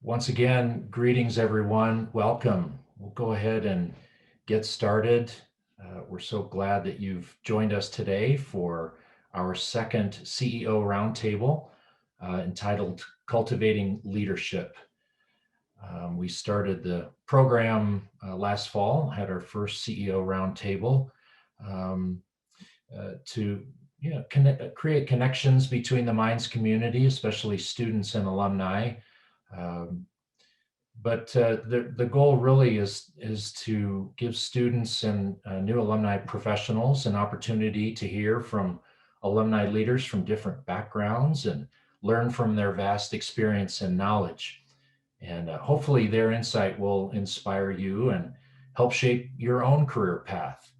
Once again, greetings everyone. Welcome. We'll go ahead and get started. We're so glad that you've joined us today for our second CEO Roundtable entitled Cultivating Leadership. We started the program last fall, had our first CEO Roundtable to create connections between the Minds community, especially students and alumni. But the goal really is to give students and new alumni professionals an opportunity to hear from alumni leaders from different backgrounds and learn from their vast experience and knowledge. And hopefully their insight will inspire you and help shape your own career path.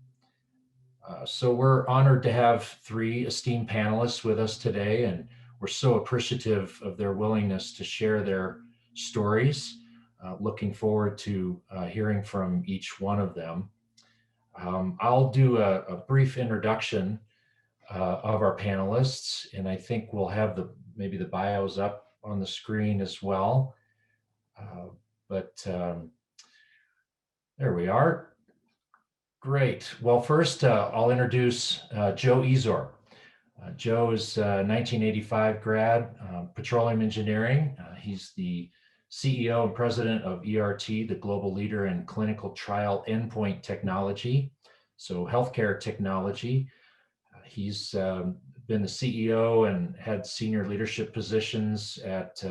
So we're honored to have three esteemed panelists with us today, and we're so appreciative of their willingness to share their stories. Looking forward to hearing from each one of them. I'll do a brief introduction of our panelists, and I think we'll have maybe the bios up on the screen as well. There we are. Great. Well, first, I'll introduce Joe Eazor. Joe is 1985 grad, petroleum engineering. He's the CEO and president of ERT, the global leader in clinical trial endpoint technology, so healthcare technology. He's been the CEO and had senior leadership positions at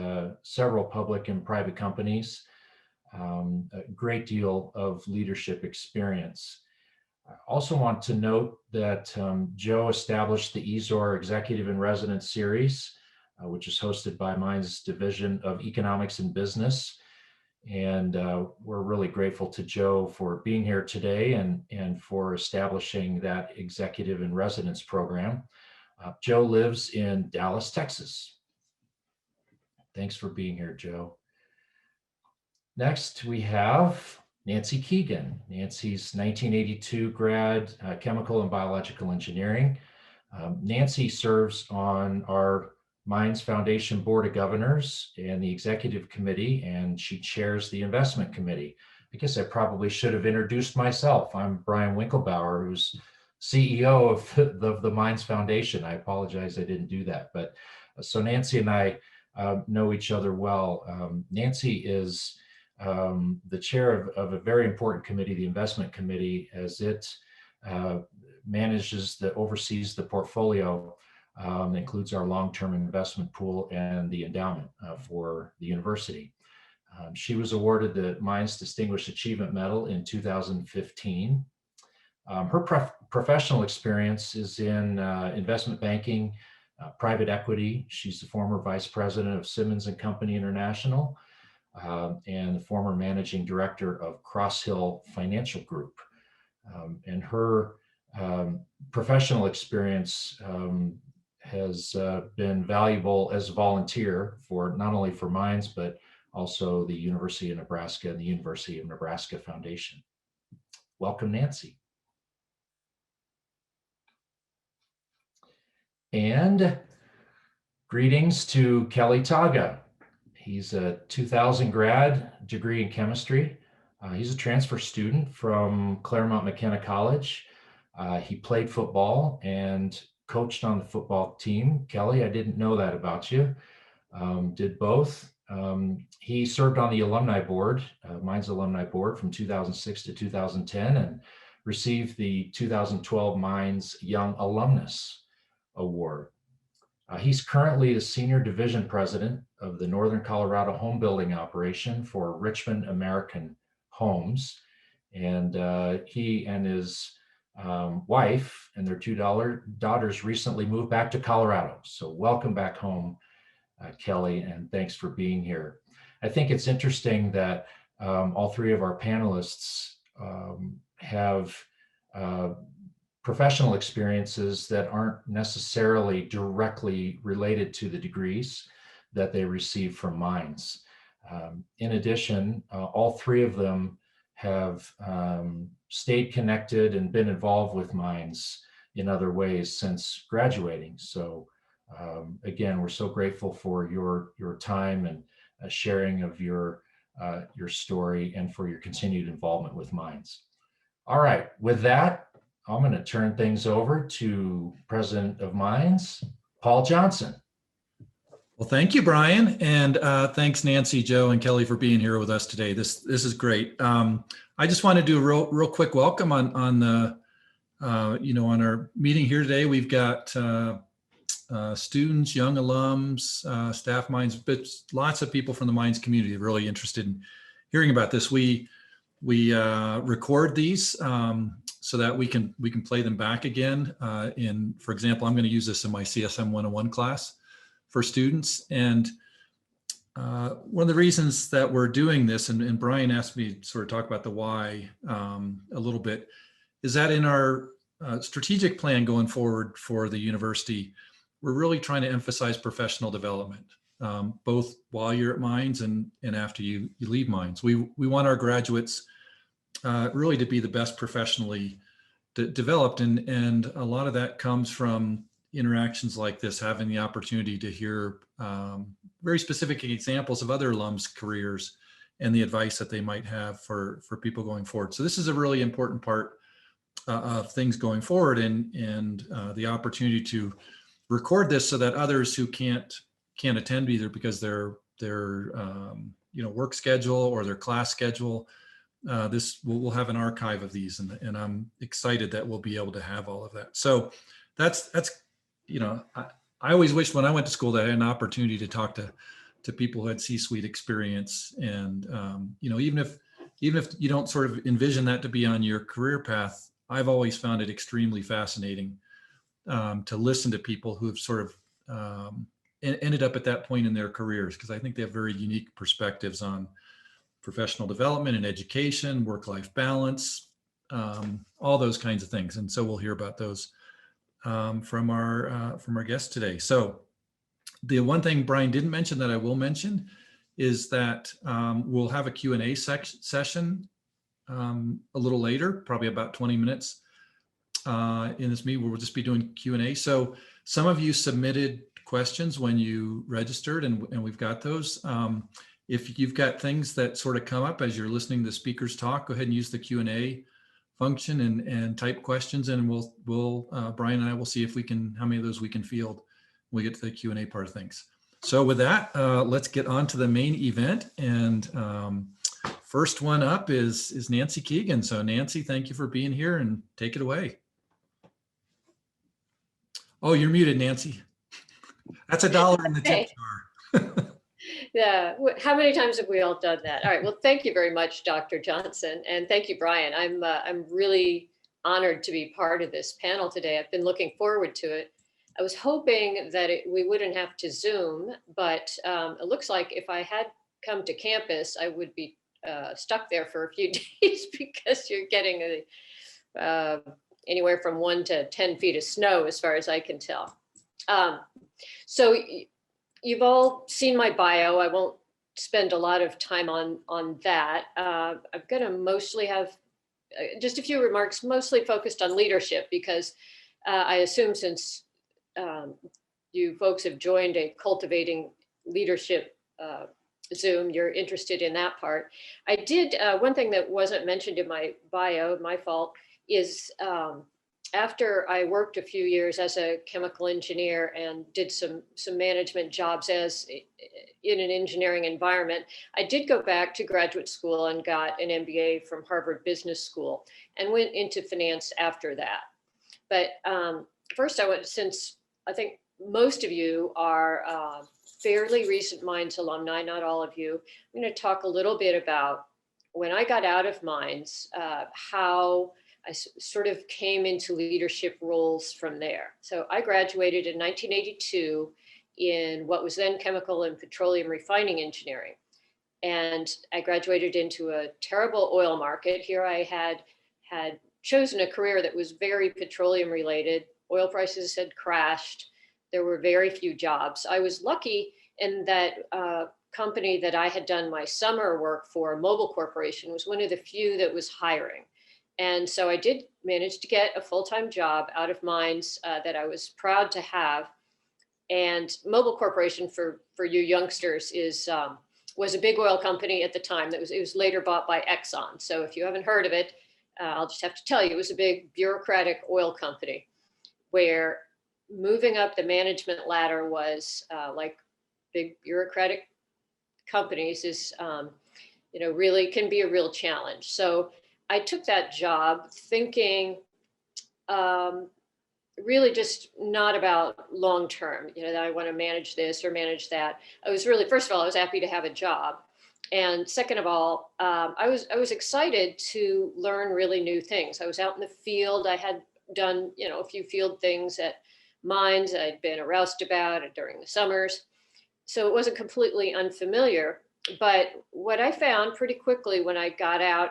several public and private companies. A great deal of leadership experience. I also want to note that Joe established the Eazor Executive in Residence series, which is hosted by Minds Division of Economics and Business. And we're really grateful to Joe for being here today and for establishing that Executive in Residence program. Joe lives in Dallas, Texas. Thanks for being here, Joe. Next, we have Nancy Keegan. Nancy's 1982 grad, chemical and biological engineering. Nancy serves on our Minds Foundation Board of Governors and the Executive Committee, and she chairs the Investment Committee. I guess I probably should have introduced myself. I'm Brian Winkelbauer, who's CEO of the Minds Foundation. I apologize I didn't do that. But so Nancy and I know each other well. Nancy is the chair of a very important committee, the Investment Committee, as it oversees the portfolio, includes our long-term investment pool and the endowment for the university. She was awarded the Minds Distinguished Achievement Medal in 2015. Her professional experience is in investment banking, private equity. She's the former vice president of Simmons & Company International, and the former managing director of Cross Hill Financial Group. And her professional experience has been valuable as a volunteer for not only for Minds, but also the University of Nebraska and the University of Nebraska Foundation. Welcome, Nancy. And greetings to Kelly Taga. He's a 2000 grad, degree in chemistry. He's a transfer student from Claremont McKenna College. He played football and coached on the football team. Kelly, I didn't know that about you. Did both. He served on the alumni board, Minds Alumni Board from 2006 to 2010, and received the 2012 Minds Young Alumnus Award. He's currently the Senior Division President of the Northern Colorado Home Building Operation for Richmond American Homes. And he and his wife and their two daughters recently moved back to Colorado. So welcome back home, Kelly, and thanks for being here. I think it's interesting that all three of our panelists have professional experiences that aren't necessarily directly related to the degrees that they receive from Minds. In addition, all three of them have stayed connected and been involved with Minds in other ways since graduating. So again, we're so grateful for your time and sharing of your story and for your continued involvement with Minds. All right, with that, I'm going to turn things over to President of Minds, Paul Johnson. Well, thank you, Brian, and thanks, Nancy, Joe, and Kelly for being here with us today. This is great. I just want to do a real quick welcome on the on our meeting here today. We've got students, young alums, staff Minds, but lots of people from the Minds community really interested in hearing about this. We record these so that we can play them back again. For example, I'm going to use this in my CSM 101 class for students. And one of the reasons that we're doing this, and Brian asked me to sort of talk about the why a little bit, is that in our strategic plan going forward for the university, we're really trying to emphasize professional development, both while you're at Minds and after you leave Minds. We want our graduates really to be the best professionally developed, and a lot of that comes from interactions like this, having the opportunity to hear very specific examples of other alums' careers and the advice that they might have for people going forward. So this is a really important part of things going forward, and the opportunity to record this so that others who can't attend either because their work schedule or their class schedule, we'll have an archive of these, and I'm excited that we'll be able to have all of that. So that's I always wished when I went to school that I had an opportunity to talk to people who had C-suite experience, and even if you don't sort of envision that to be on your career path, I've always found it extremely fascinating to listen to people who have sort of ended up at that point in their careers, because I think they have very unique perspectives on professional development and education, work-life balance, all those kinds of things. And so we'll hear about those from our guests today. So the one thing Brian didn't mention that I will mention is that we'll have a Q&A session a little later, probably about 20 minutes in this meeting, where we'll just be doing Q&A. So some of you submitted questions when you registered, and we've got those. If you've got things that sort of come up as you're listening to the speakers talk, go ahead and use the Q&A function and type questions, and we'll Brian and I will see if we can, how many of those we can field when we get to the Q&A part of things. So with that, let's get on to the main event. And first one up is Nancy Keegan. So Nancy, thank you for being here, and take it away. Oh, you're muted, Nancy. That's $1 in the tip jar. Yeah, how many times have we all done that? All right, well, thank you very much, Dr. Johnson, and thank you, Brian. I'm really honored to be part of this panel today. I've been looking forward to it. I was hoping that we wouldn't have to Zoom, but it looks like if I had come to campus, I would be stuck there for a few days, because you're getting anywhere from 1 to 10 feet of snow, as far as I can tell. So you've all seen my bio. I won't spend a lot of time on that. I'm going to mostly have just a few remarks, mostly focused on leadership, because I assume since you folks have joined a Cultivating Leadership Zoom, you're interested in that part. I did, one thing that wasn't mentioned in my bio, my fault, is after I worked a few years as a chemical engineer and did some management jobs as in an engineering environment, I did go back to graduate school and got an MBA from Harvard Business School and went into finance after that. But first since I think most of you are fairly recent Minds alumni, not all of you, I'm going to talk a little bit about when I got out of Minds, how I sort of came into leadership roles from there. So I graduated in 1982 in what was then chemical and petroleum refining engineering. And I graduated into a terrible oil market. Here I had chosen a career that was very petroleum related. Oil prices had crashed. There were very few jobs. I was lucky in that company that I had done my summer work for, Mobil Corporation, was one of the few that was hiring. And so I did manage to get a full-time job out of Minds that I was proud to have. And Mobil Corporation, for you youngsters, is was a big oil company at the time it was later bought by Exxon. So if you haven't heard of it, I'll just have to tell you, it was a big bureaucratic oil company where moving up the management ladder was like big bureaucratic companies is, really can be a real challenge. So I took that job thinking really just not about long term, that I want to manage this or manage that. I was really, first of all, I was happy to have a job. And second of all, I was excited to learn really new things. I was out in the field. I had done, a few field things at mines I'd been a roustabout during the summers. So it wasn't completely unfamiliar. But what I found pretty quickly when I got out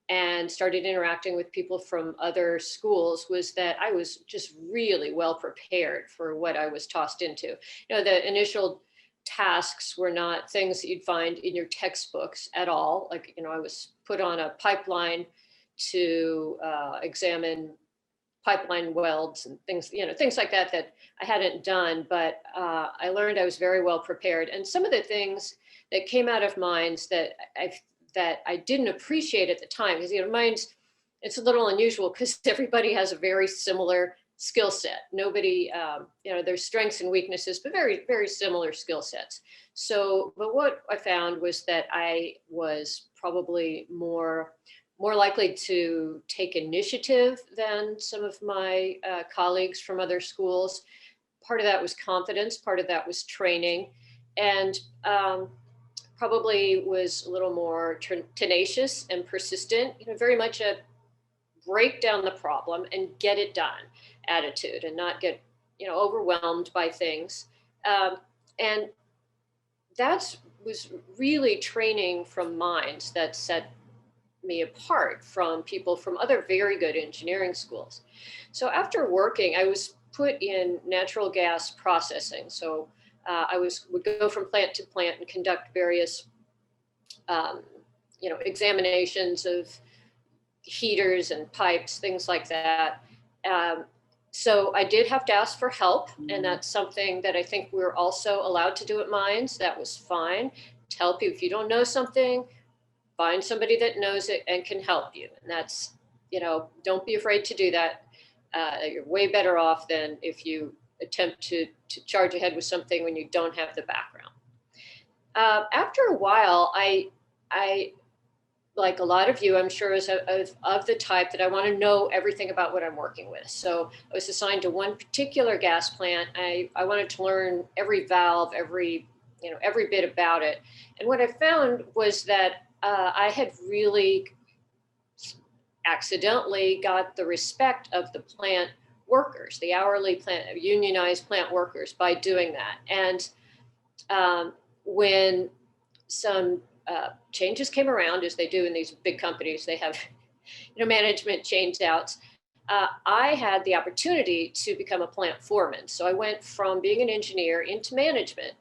and started interacting with people from other schools was that I was just really well prepared for what I was tossed into. The initial tasks were not things that you'd find in your textbooks at all. Like, I was put on a pipeline to examine pipeline welds and things, things like that I hadn't done, but I learned I was very well prepared. And some of the things that came out of mines that I didn't appreciate at the time, because mines, it's a little unusual because everybody has a very similar skill set. Nobody, there's strengths and weaknesses, but very, very similar skill sets. So, but what I found was that I was probably more likely to take initiative than some of my colleagues from other schools. Part of that was confidence, part of that was training, and probably was a little more tenacious and persistent, very much a break down the problem and get it done attitude, and not get, overwhelmed by things. And that was really training from mines that set me apart from people from other very good engineering schools. So after working, I was put in natural gas processing. So I would go from plant to plant and conduct various, examinations of heaters and pipes, things like that. So I did have to ask for help, and that's something that I think we're also allowed to do at mines. That was fine. Tell people if you don't know something, find somebody that knows it and can help you. And that's, don't be afraid to do that. You're way better off than if you attempt to charge ahead with something when you don't have the background. After a while, I like a lot of you, I'm sure, is of the type that I want to know everything about what I'm working with. So I was assigned to one particular gas plant. I wanted to learn every valve, every bit about it. And what I found was that I had really accidentally got the respect of the plant workers, the hourly unionized plant workers, by doing that. And when some changes came around, as they do in these big companies, they have management change outs. I had the opportunity to become a plant foreman. So I went from being an engineer into management.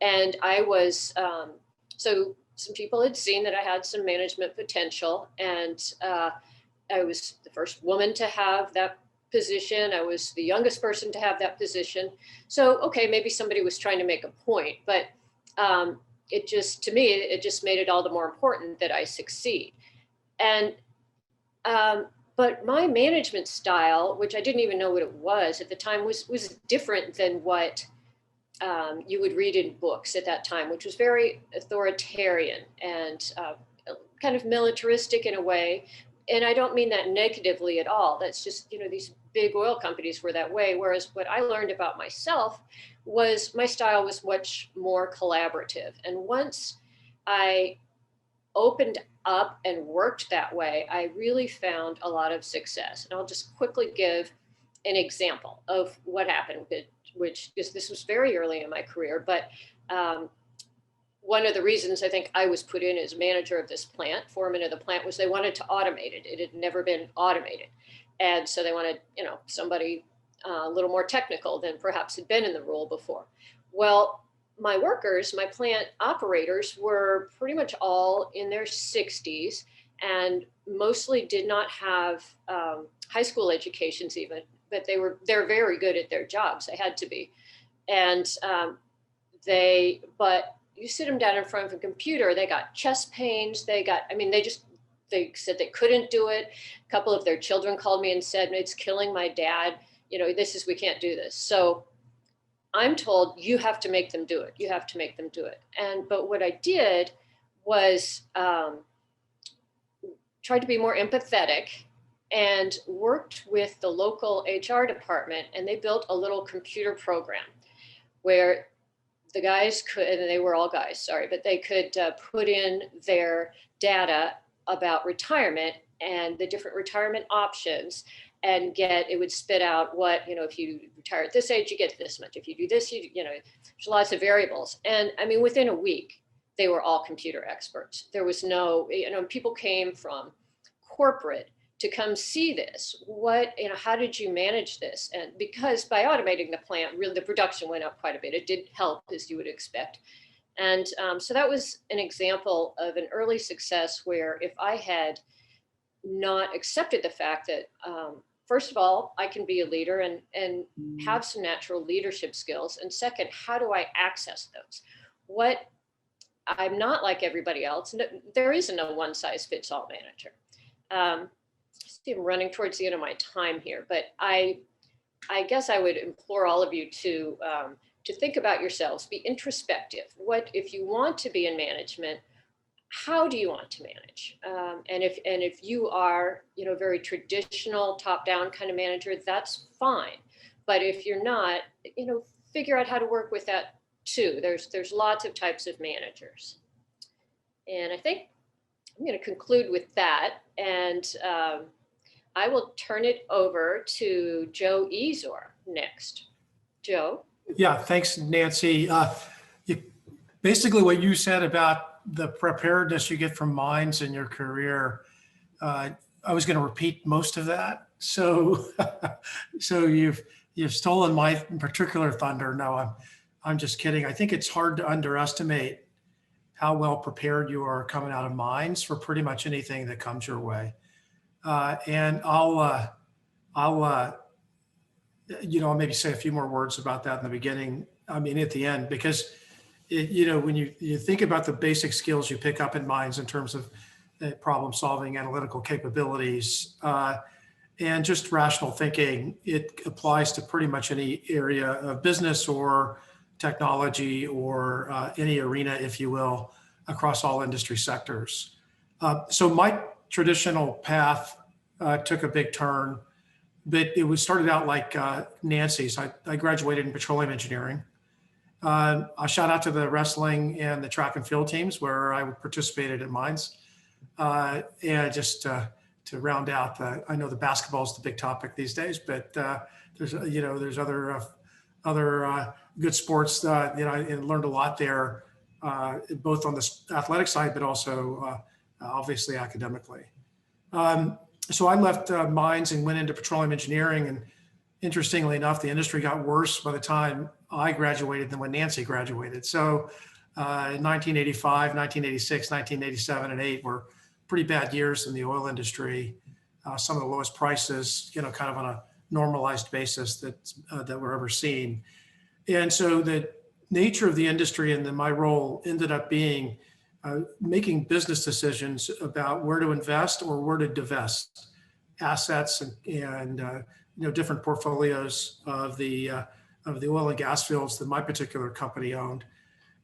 And I was, so some people had seen that I had some management potential, and I was the first woman to have that position. I was the youngest person to have that position. So, okay, maybe somebody was trying to make a point, but it just, to me, it just made it all the more important that I succeed. And, but my management style, which I didn't even know what it was at the time, was different than what you would read in books at that time, which was very authoritarian and kind of militaristic in a way. And I don't mean that negatively at all. That's just, these big oil companies were that way. Whereas what I learned about myself was my style was much more collaborative. And once I opened up and worked that way, I really found a lot of success. And I'll just quickly give an example of what happened, which is, this was very early in my career, but one of the reasons I think I was put in as manager of this plant, foreman of the plant, was they wanted to automate it. It had never been automated. And so they wanted, somebody a little more technical than perhaps had been in the role before. Well, my workers, my plant operators, were pretty much all in their 60s and mostly did not have high school educations even, but they're very good at their jobs. They had to be. And but you sit them down in front of a computer, they got chest pains. They said they couldn't do it. A couple of their children called me and said, it's killing my dad. We can't do this. So I'm told you have to make them do it. You have to make them do it. But what I did was tried to be more empathetic and worked with the local HR department, and they built a little computer program where the guys could, and they were all guys, sorry, but they could put in their data about retirement and the different retirement options, and it would spit out what, if you retire at this age, you get this much. If you do this, there's lots of variables. And I mean, within a week, they were all computer experts. There was no, people came from corporate to come see this. How did you manage this? And because by automating the plant, really the production went up quite a bit. It did help, as you would expect. And so that was an example of an early success where if I had not accepted the fact that, first of all, I can be a leader and have some natural leadership skills. And second, how do I access those? I'm not like everybody else. There isn't a one size fits all manager. I'm running towards the end of my time here, but I guess I would implore all of you to think about yourselves, be introspective. If you want to be in management, how do you want to manage? And if you are, very traditional top-down kind of manager, that's fine. But if you're not, figure out how to work with that too. There's lots of types of managers. And I think I'm going to conclude with that. And I will turn it over to Joe Eazor next. Joe? Yeah, thanks, Nancy. Basically what you said about the preparedness you get from mines in your career, I was going to repeat most of that. So, so you've stolen my particular thunder. No, I'm just kidding. I think it's hard to underestimate how well prepared you are coming out of mines for pretty much anything that comes your way. And I'll maybe say a few more words about that in the beginning. I mean, at the end, because when you think about the basic skills you pick up in mines in terms of problem solving, analytical capabilities, and just rational thinking, it applies to pretty much any area of business or technology or any arena, if you will, across all industry sectors. So my traditional path took a big turn, but it was started out like Nancy's. I graduated in petroleum engineering. I shout out to the wrestling and the track and field teams where I participated in mines. And just to round out, I know the basketball is the big topic these days, but there's other good sports and learned a lot there, both on the athletic side, but also obviously academically. So I left mines and went into petroleum engineering, and interestingly enough, the industry got worse by the time I graduated than when Nancy graduated. So in 1985, 1986, 1987, and 8 were pretty bad years in the oil industry. Some of the lowest prices, kind of on a normalized basis that were ever seen. And so the nature of the industry and then my role ended up being making business decisions about where to invest or where to divest assets and different portfolios of the oil and gas fields that my particular company owned.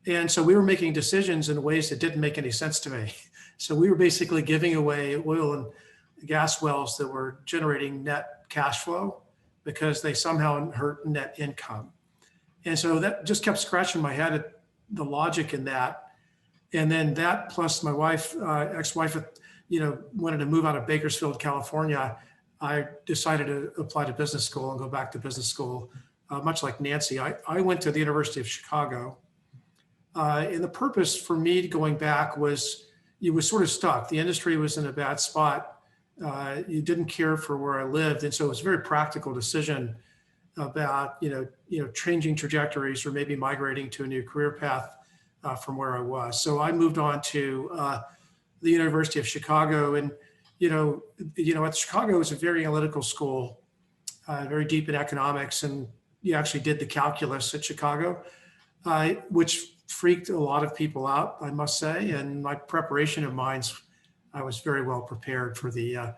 And so we were making decisions in ways that didn't make any sense to me. So we were basically giving away oil and gas wells that were generating net cash flow because they somehow hurt net income. And so that just kept scratching my head at the logic in that. And then that plus my wife, ex-wife, wanted to move out of Bakersfield, California. I decided to apply to business school and go back to business school, much like Nancy. I went to the University of Chicago. And the purpose for me going back was, you was sort of stuck. The industry was in a bad spot. You didn't care for where I lived. And so it was a very practical decision about, changing trajectories or maybe migrating to a new career path from where I was. So I moved on to the University of Chicago. And, at Chicago, it was a very analytical school, very deep in economics. And you actually did the calculus at Chicago, which freaked a lot of people out, I must say. And my preparation of mines, I was very well prepared for the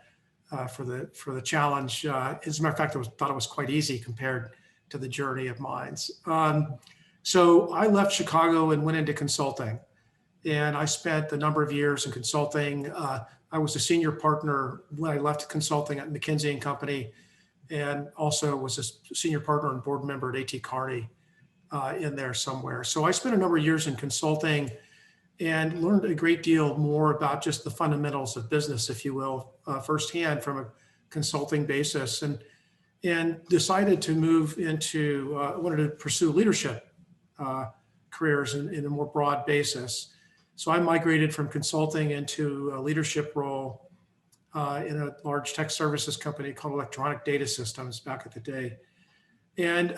challenge. As a matter of fact, I thought it was quite easy compared to the journey of mines. So I left Chicago and went into consulting, and I spent a number of years in consulting. I was a senior partner when I left consulting at McKinsey & Company, and also was a senior partner and board member at A.T. Kearney in there somewhere. So I spent a number of years in consulting and learned a great deal more about just the fundamentals of business, if you will, firsthand from a consulting basis, and decided to move into, wanted to pursue leadership careers in a more broad basis. So I migrated from consulting into a leadership role in a large tech services company called Electronic Data Systems back at the day. And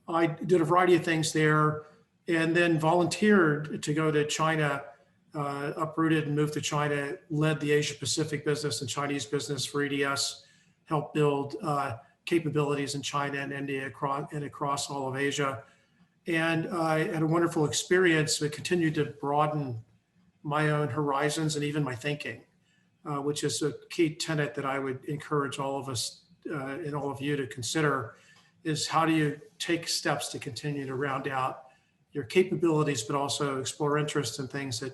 I did a variety of things there, and then volunteered to go to China, uprooted and moved to China, led the Asia Pacific business and Chinese business for EDS, helped build capabilities in China and India across all of Asia. And I had a wonderful experience that continued to broaden my own horizons and even my thinking, which is a key tenet that I would encourage all of us and all of you to consider, is how do you take steps to continue to round out your capabilities, but also explore interests in things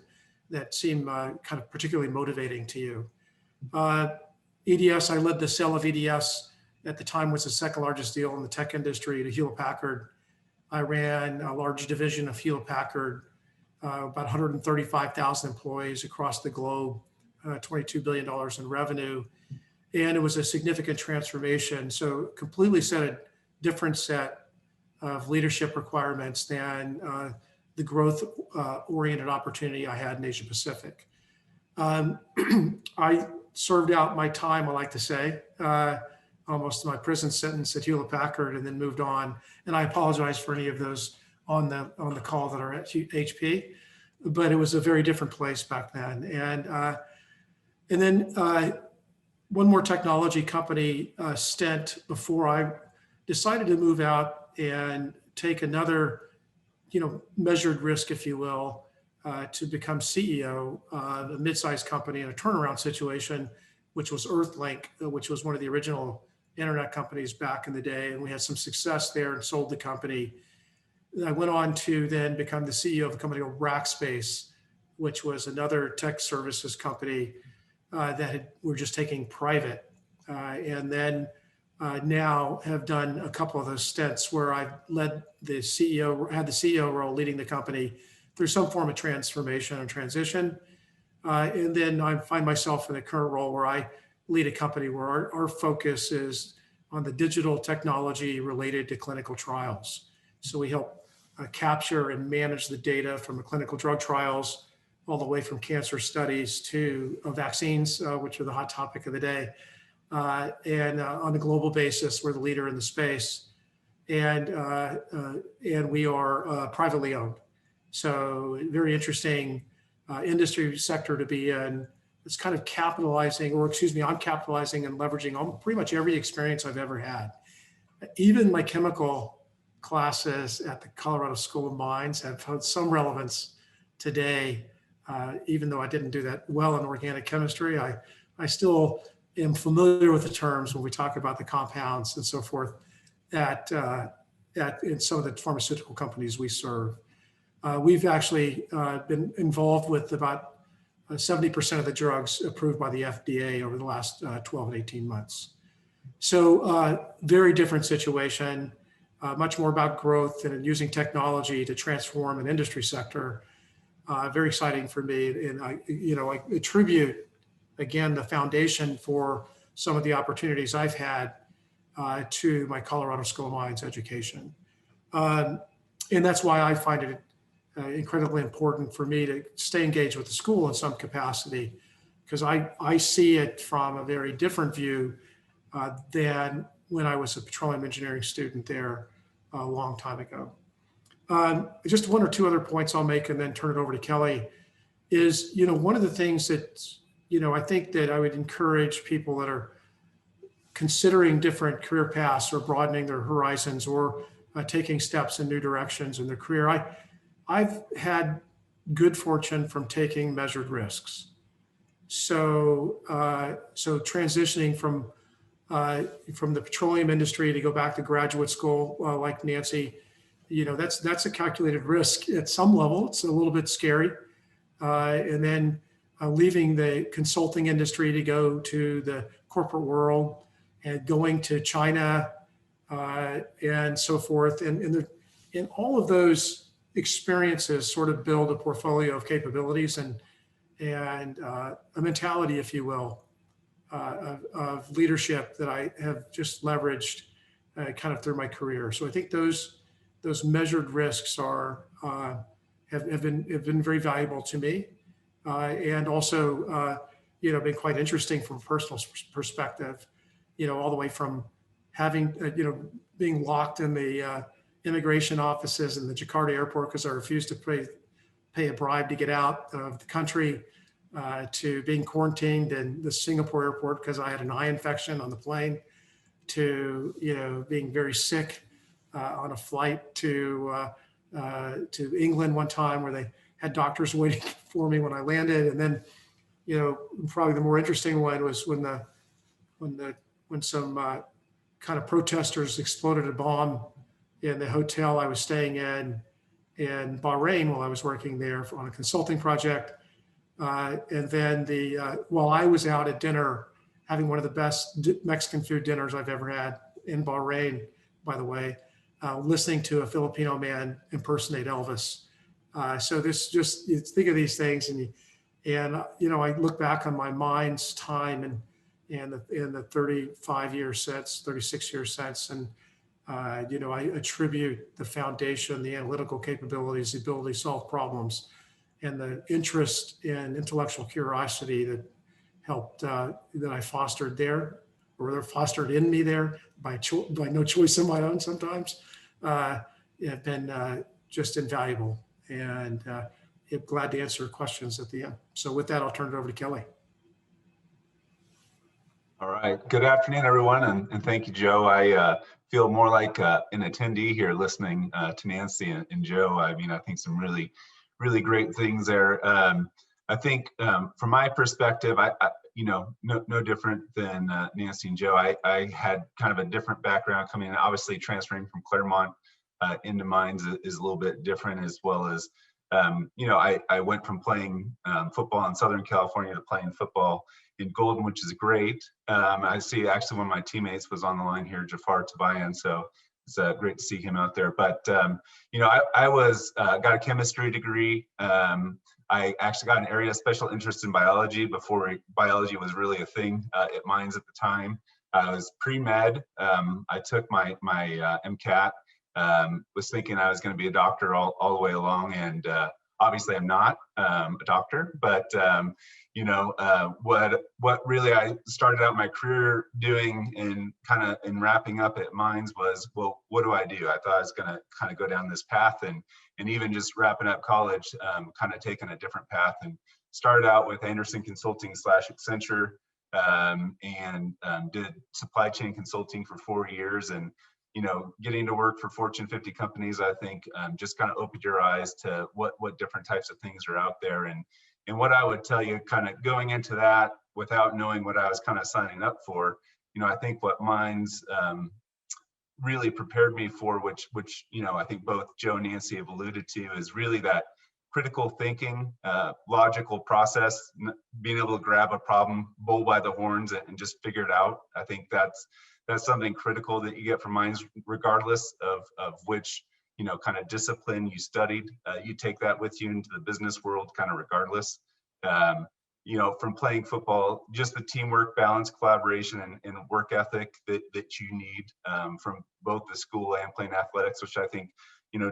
that seem kind of particularly motivating to you. EDS, I led the sale of EDS, at the time was the second largest deal in the tech industry, to Hewlett Packard. I ran a large division of Hewlett Packard, about 135,000 employees across the globe, $22 billion in revenue. And it was a significant transformation. So completely set a different set of leadership requirements than the growth oriented opportunity I had in Asia Pacific. I served out my time, I like to say, almost my prison sentence at Hewlett Packard, and then moved on. And I apologize for any of those on the call that are at HP, but it was a very different place back then. And then one more technology company stint before I decided to move out and take another, measured risk, if you will, to become CEO of a mid-sized company in a turnaround situation, which was Earthlink, which was one of the original internet companies back in the day. And we had some success there and sold the company. I went on to then become the CEO of a company called Rackspace, which was another tech services company that we're just taking private. And then now have done a couple of those stints where I've led the CEO, had the CEO role leading the company through some form of transformation and transition. And then I find myself in the current role where I lead a company where our focus is on the digital technology related to clinical trials. So we help capture and manage the data from the clinical drug trials, all the way from cancer studies to vaccines, which are the hot topic of the day. And on a global basis, we're the leader in the space, and we are privately owned. So very interesting industry sector to be in. It's kind of capitalizing, I'm capitalizing and leveraging pretty much every experience I've ever had. Even my chemical classes at the Colorado School of Mines have had some relevance today, even though I didn't do that well in organic chemistry. I still am familiar with the terms when we talk about the compounds and so forth in some of the pharmaceutical companies we serve. We've actually been involved with about 70% of the drugs approved by the FDA over the last 12 and 18 months. So very different situation, much more about growth and using technology to transform an industry sector. Very exciting for me. And I attribute, again, the foundation for some of the opportunities I've had to my Colorado School of Mines education. And that's why I find it incredibly important for me to stay engaged with the school in some capacity, because I see it from a very different view than when I was a petroleum engineering student there a long time ago. Just one or two other points I'll make and then turn it over to Kelly is, one of the things that, I think that I would encourage people that are considering different career paths or broadening their horizons or taking steps in new directions in their career. I've had good fortune from taking measured risks. So, so transitioning from the petroleum industry to go back to graduate school, like Nancy, that's a calculated risk at some level. It's a little bit scary. And then leaving the consulting industry to go to the corporate world and going to China and so forth. And all of those experiences sort of build a portfolio of capabilities and a mentality, if you will, of leadership that I have just leveraged kind of through my career. So I think those measured risks have been very valuable to me, and also been quite interesting from a personal perspective. All the way from having being locked in the immigration offices in the Jakarta airport because I refused to pay a bribe to get out of the country, to being quarantined in the Singapore airport because I had an eye infection on the plane, to being very sick on a flight to England one time where they had doctors waiting for me when I landed. And then probably the more interesting one was when some kind of protesters exploded a bomb in the hotel I was staying in Bahrain while I was working there on a consulting project. And then while I was out at dinner, having one of the best Mexican food dinners I've ever had in Bahrain, by the way, listening to a Filipino man impersonate Elvis. So this just, you think of these things and I look back on my mind's time and the 35 years since, 36 years since, and I attribute the foundation, the analytical capabilities, the ability to solve problems, and the interest in intellectual curiosity that helped, that I fostered there, or they're fostered in me there by no choice of my own sometimes, have been just invaluable. And I'm glad to answer questions at the end. So with that, I'll turn it over to Kelly. All right. Good afternoon, everyone, and thank you, Joe. I feel more like an attendee here listening to Nancy and Joe. I mean, I think some really, really great things there. I think from my perspective, no different than Nancy and Joe. I had kind of a different background coming in. Obviously, transferring from Claremont into Mines is a little bit different, as well as, I went from playing football in Southern California to playing football in Golden, which is great. I see actually one of my teammates was on the line here, Jafar Tabayan, so it's great to see him out there. But I was got a chemistry degree. I actually got an area of special interest in biology before biology was really a thing at Mines at the time. I was pre-med. I took my MCAT. Was thinking I was going to be a doctor all the way along, and obviously I'm not a doctor, but what really I started out my career doing and kind of in wrapping up at Mines was, well, what do I do? I thought I was going to kind of go down this path, and even just wrapping up college, kind of taking a different path, and started out with Anderson Consulting / Accenture, and did supply chain consulting for 4 years. And getting to work for Fortune 50 companies, I think just kind of opened your eyes to what different types of things are out there. And what I would tell you, kind of going into that without knowing what I was kind of signing up for, I think what Mines really prepared me for, which I think both Joe and Nancy have alluded to, is really that critical thinking, logical process, being able to grab a problem bull by the horns and just figure it out. I think that's something critical that you get from Mines, regardless of which kind of discipline you studied. You take that with you into the business world, kind of regardless. From playing football, just the teamwork, balance, collaboration, and work ethic that you need from both the school and playing athletics, which I think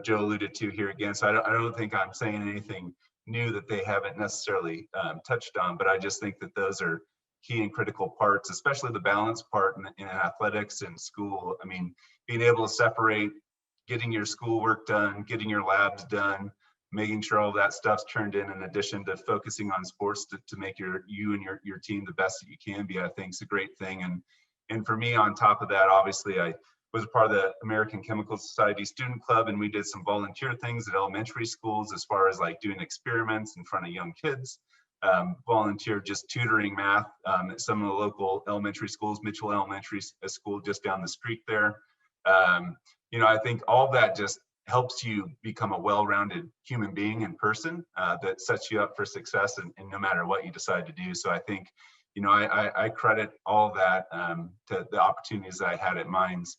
Joe alluded to here again. So I don't think I'm saying anything new that they haven't necessarily touched on, but I just think that those are key and critical parts, especially the balance part in athletics and school. I mean, being able to separate getting your schoolwork done, getting your labs done, making sure all that stuff's turned in addition to focusing on sports to make you and your team the best that you can be, I think is a great thing. And for me, on top of that, obviously I was a part of the American Chemical Society Student Club, and we did some volunteer things at elementary schools as far as like doing experiments in front of young kids. Volunteer just tutoring math at some of the local elementary schools, Mitchell Elementary School just down the street there. You know, I think all that just helps you become a well-rounded human being and person that sets you up for success and no matter what you decide to do. So I think, you know, I credit all that to the opportunities that I had at Mines.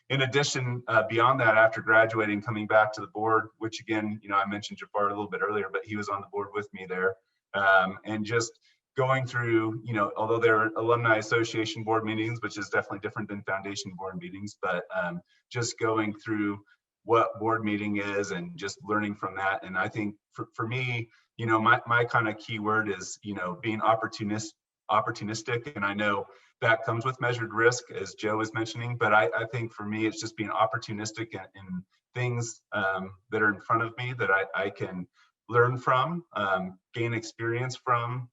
In addition, beyond that, after graduating, coming back to the board, which again, you know, I mentioned Jafar a little bit earlier, but he was on the board with me there. And just going through, you know, although there are alumni association board meetings, which is definitely different than foundation board meetings, but just going through what board meeting is and just learning from that. And I think for me, you know, my kind of key word is, you know, being opportunistic. And I know that comes with measured risk, as Joe was mentioning, but I think for me, it's just being opportunistic in things that are in front of me that I can learn from, gain experience from,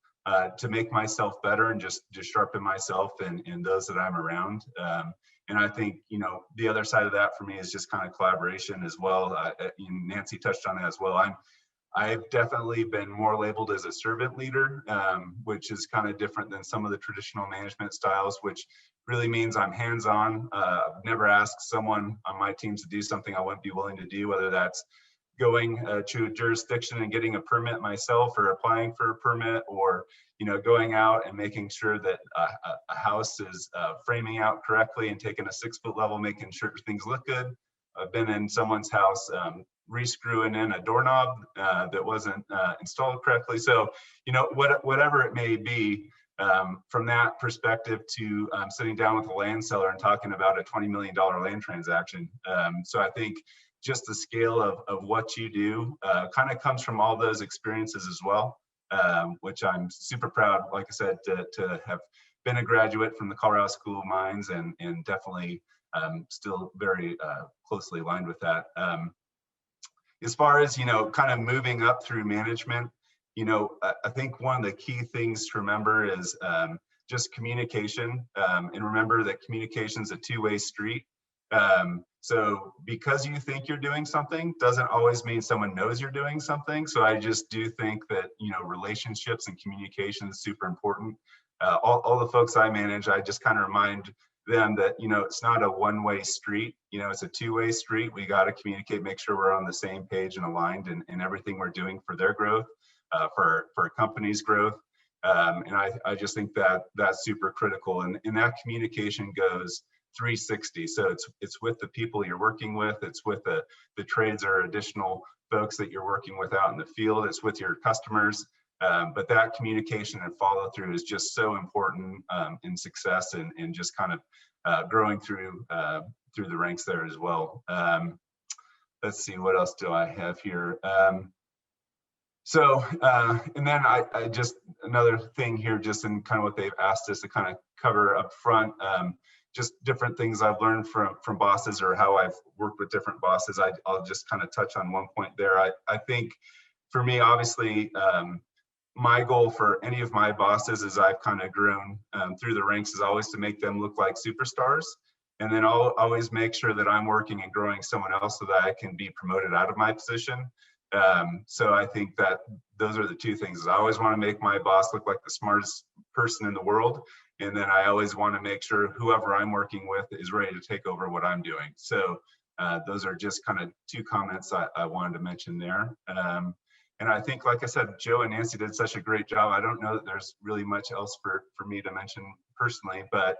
to make myself better and just sharpen myself and those that I'm around. And I think, you know, the other side of that for me is just kind of collaboration as well. Nancy touched on it as well. I've definitely been more labeled as a servant leader, which is kind of different than some of the traditional management styles, which really means I'm hands-on. I've never asked someone on my team to do something I wouldn't be willing to do, whether that's going to a jurisdiction and getting a permit myself or applying for a permit, or, you know, going out and making sure that a house is framing out correctly and taking a 6-foot level, making sure things look good. I've been in someone's house re-screwing in a doorknob that wasn't installed correctly. So, you know, whatever it may be, from that perspective to sitting down with a land seller and talking about a $20 million land transaction. So I think just the scale of what you do kind of comes from all those experiences as well, which I'm super proud, like I said, to have been a graduate from the Colorado School of Mines and definitely still very closely aligned with that. As far as, you know, kind of moving up through management, you know, I think one of the key things to remember is just communication, and remember that communication is a two-way street. So because you think you're doing something doesn't always mean someone knows you're doing something. So I just do think that, you know, relationships and communication is super important. All the folks I manage, I just kind of remind them that, you know, it's not a one-way street, you know, it's a two-way street. We got to communicate, make sure we're on the same page and aligned in everything we're doing for their growth, for a company's growth. And I just think that that's super critical. And that communication goes 360. So it's with the people you're working with, it's with the trades or additional folks that you're working with out in the field, it's with your customers. But that communication and follow through is just so important in success and just kind of growing through the ranks there as well. Let's see, what else do I have here? And then I just, another thing here, just in kind of what they've asked us to kind of cover up front, just different things I've learned from bosses or how I've worked with different bosses. I'll just kind of touch on one point there. I think for me, obviously, my goal for any of my bosses as I've kind of grown through the ranks is always to make them look like superstars. And then I'll always make sure that I'm working and growing someone else so that I can be promoted out of my position. So I think that those are the two things. I always want to make my boss look like the smartest person in the world. And then I always want to make sure whoever I'm working with is ready to take over what I'm doing. So those are just kind of two comments I wanted to mention there. And I think, like I said, Joe and Nancy did such a great job. I don't know that there's really much else for me to mention personally, but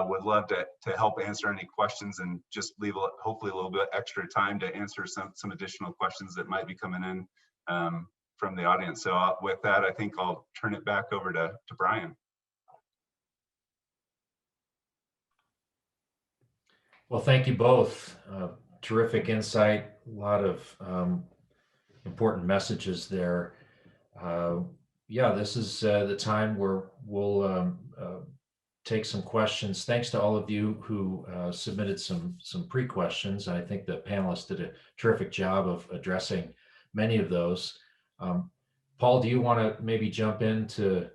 would love to help answer any questions and just leave hopefully a little bit extra time to answer some additional questions that might be coming in from the audience. So with that, I think I'll turn it back over to Brian. Well, thank you both. Terrific insight, a lot of important messages there. Yeah, this is the time where we'll take some questions. Thanks to all of you who submitted some pre-questions. I think the panelists did a terrific job of addressing many of those. Paul, do you want to maybe jump into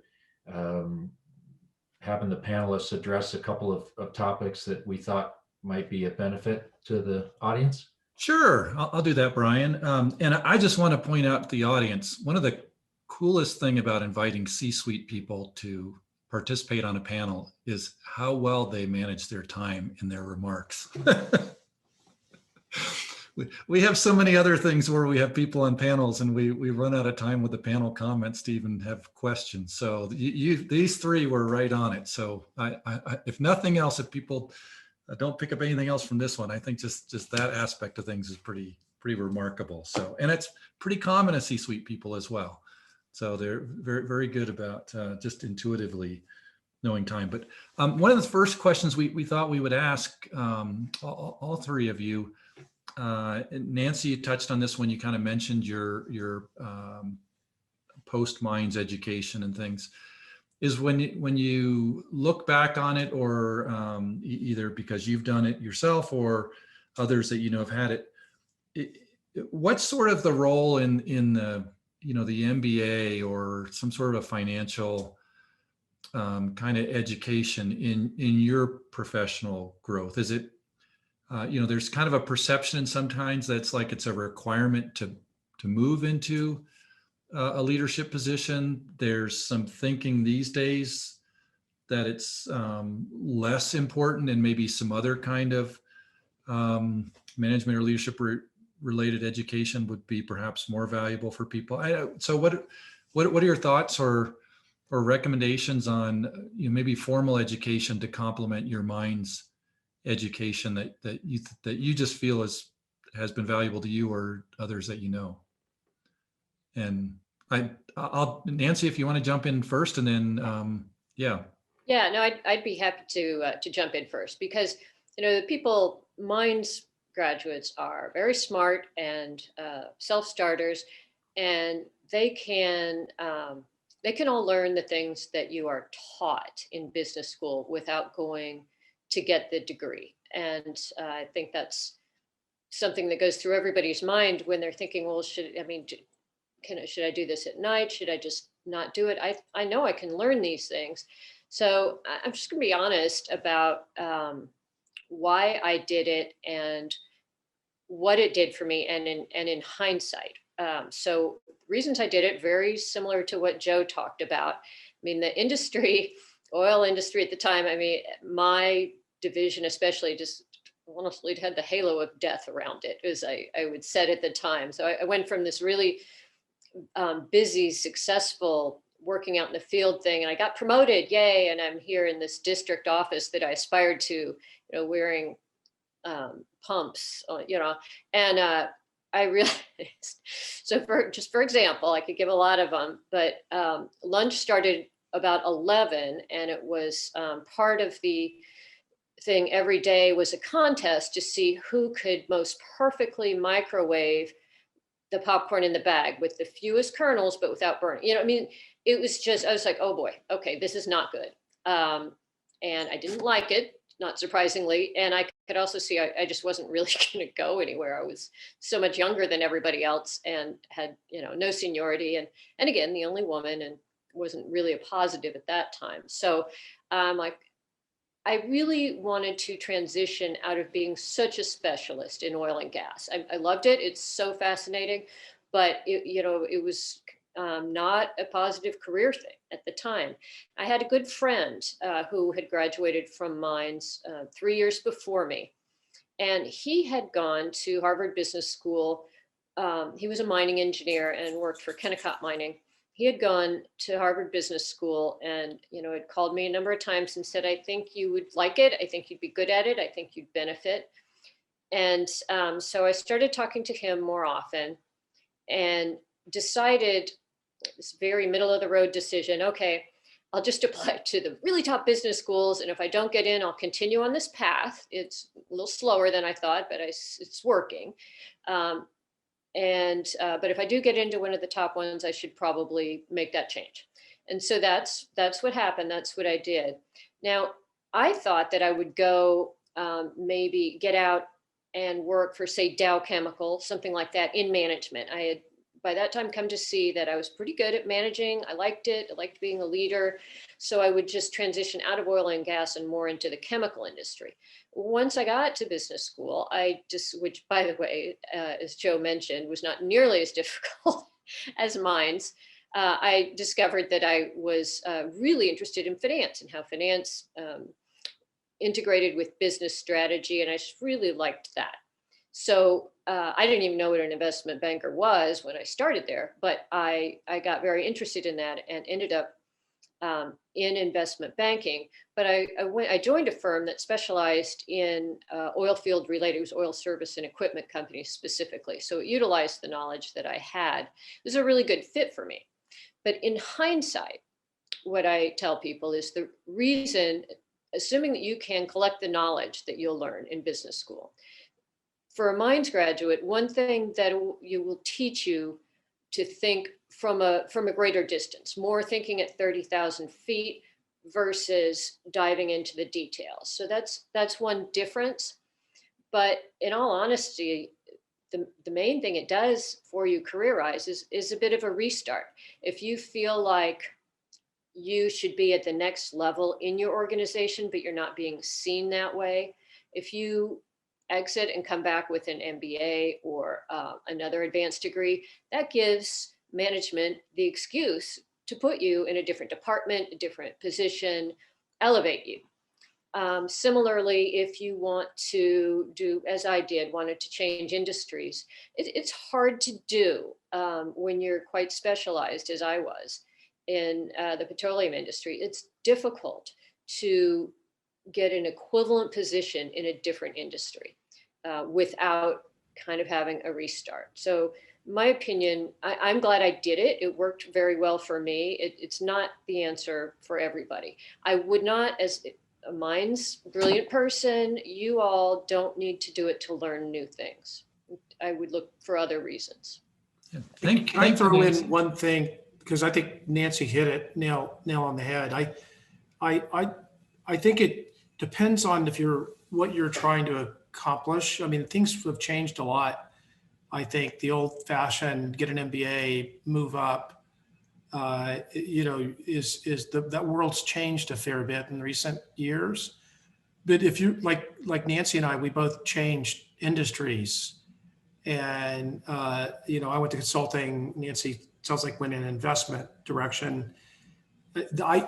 having the panelists address a couple of topics that we thought might be a benefit to the audience? Sure, I'll do that, Brian. And I just want to point out to the audience, one of the coolest thing about inviting C-suite people to participate on a panel is how well they manage their time in their remarks. We have so many other things where we have people on panels and we run out of time with the panel comments to even have questions. So these three were right on it. So I, if nothing else, if people don't pick up anything else from this one, I think just that aspect of things is pretty remarkable. So, and it's pretty common to C-suite people as well. So they're very, very good about just intuitively knowing time. But one of the first questions we thought we would ask all three of you, Nancy, you touched on this when you kind of mentioned your post-Mines education and things, is when you look back on it, or either because you've done it yourself or others that you know have had it, what's sort of the role in the the MBA or some sort of a financial kind of education in your professional growth? Is it there's kind of a perception sometimes that's like it's a requirement to move into a leadership position. There's some thinking these days that it's less important, and maybe some other kind of management or leadership related education would be perhaps more valuable for people. So what are your thoughts or recommendations on maybe formal education to complement your mind's education that you just feel has been valuable to you or others that you know? And I'll Nancy, if you want to jump in first, and then yeah. Yeah, no, I'd be happy to jump in first, because the people, Mines graduates are very smart and self-starters, and they can all learn the things that you are taught in business school without going to get the degree. And I think that's something that goes through everybody's mind when they're thinking, well, should I do this at night? Should I just not do it? I know I can learn these things. So I'm just gonna be honest about why I did it and what it did for me, and in hindsight. So reasons I did it, very similar to what Joe talked about. I mean, the industry, oil industry at the time, I mean, my division especially, just honestly, it had the halo of death around it, as I would said at the time. So I went from this really busy, successful working out in the field thing, and I got promoted, yay, and I'm here in this district office that I aspired to, wearing pumps, and I realized, so for example, I could give a lot of them, but lunch started about 11, and it was part of the thing every day was a contest to see who could most perfectly microwave the popcorn in the bag with the fewest kernels, but without burning. I mean, it was just, I was like, oh boy, okay, this is not good. And I didn't like it, not surprisingly. And I could also see I just wasn't really going to go anywhere. I was so much younger than everybody else and had, no seniority. And again, the only woman, and wasn't really a positive at that time. So like, I really wanted to transition out of being such a specialist in oil and gas. I loved it. It's so fascinating, but it was not a positive career thing at the time. I had a good friend who had graduated from Mines 3 years before me, and he had gone to Harvard Business School. He was a mining engineer and worked for Kennecott Mining. He had gone to Harvard Business School and, had called me a number of times and said, I think you would like it. I think you'd be good at it. I think you'd benefit. And so I started talking to him more often and decided this very middle of the road decision. Okay, I'll just apply to the really top business schools. And if I don't get in, I'll continue on this path. It's a little slower than I thought, but it's working. But if I do get into one of the top ones, I should probably make that change. And so that's what happened. That's what I did. Now, I thought that I would go maybe get out and work for, say, Dow Chemical, something like that, in management. I had by that time come to see that I was pretty good at managing. I liked it. I liked being a leader. So I would just transition out of oil and gas and more into the chemical industry. Once I got to business school, which by the way, as Joe mentioned, was not nearly as difficult as mines. I discovered that I was really interested in finance and how finance integrated with business strategy. And I just really liked that. So I didn't even know what an investment banker was when I started there, but I got very interested in that and ended up in investment banking. But I joined a firm that specialized in oil field related, it was oil service and equipment companies specifically. So it utilized the knowledge that I had. It was a really good fit for me. But in hindsight, what I tell people is the reason, assuming that you can collect the knowledge that you'll learn in business school, for a mines graduate, one thing that you will teach you to think from a greater distance, more thinking at 30,000 feet versus diving into the details. So that's one difference. But in all honesty, the main thing it does for you career-wise is a bit of a restart. If you feel like you should be at the next level in your organization, but you're not being seen that way, if you exit and come back with an MBA or another advanced degree, that gives management the excuse to put you in a different department, a different position, elevate you. Similarly, if you want to do, as I did, wanted to change industries, it's hard to do when you're quite specialized, as I was, in the petroleum industry. It's difficult to get an equivalent position in a different industry without kind of having a restart. So my opinion, I'm glad I did it. It worked very well for me. It's not the answer for everybody. I would not, as a mines brilliant person, you all don't need to do it to learn new things. I would look for other reasons. Yeah. Can I throw in one thing, because I think Nancy hit it nail on the head. I think it depends on what you're trying to accomplish. I mean, things have changed a lot. I think the old fashioned get an MBA, move up, that world's changed a fair bit in recent years. But if you like Nancy and I, we both changed industries, and I went to consulting. Nancy sounds like went in an investment direction. I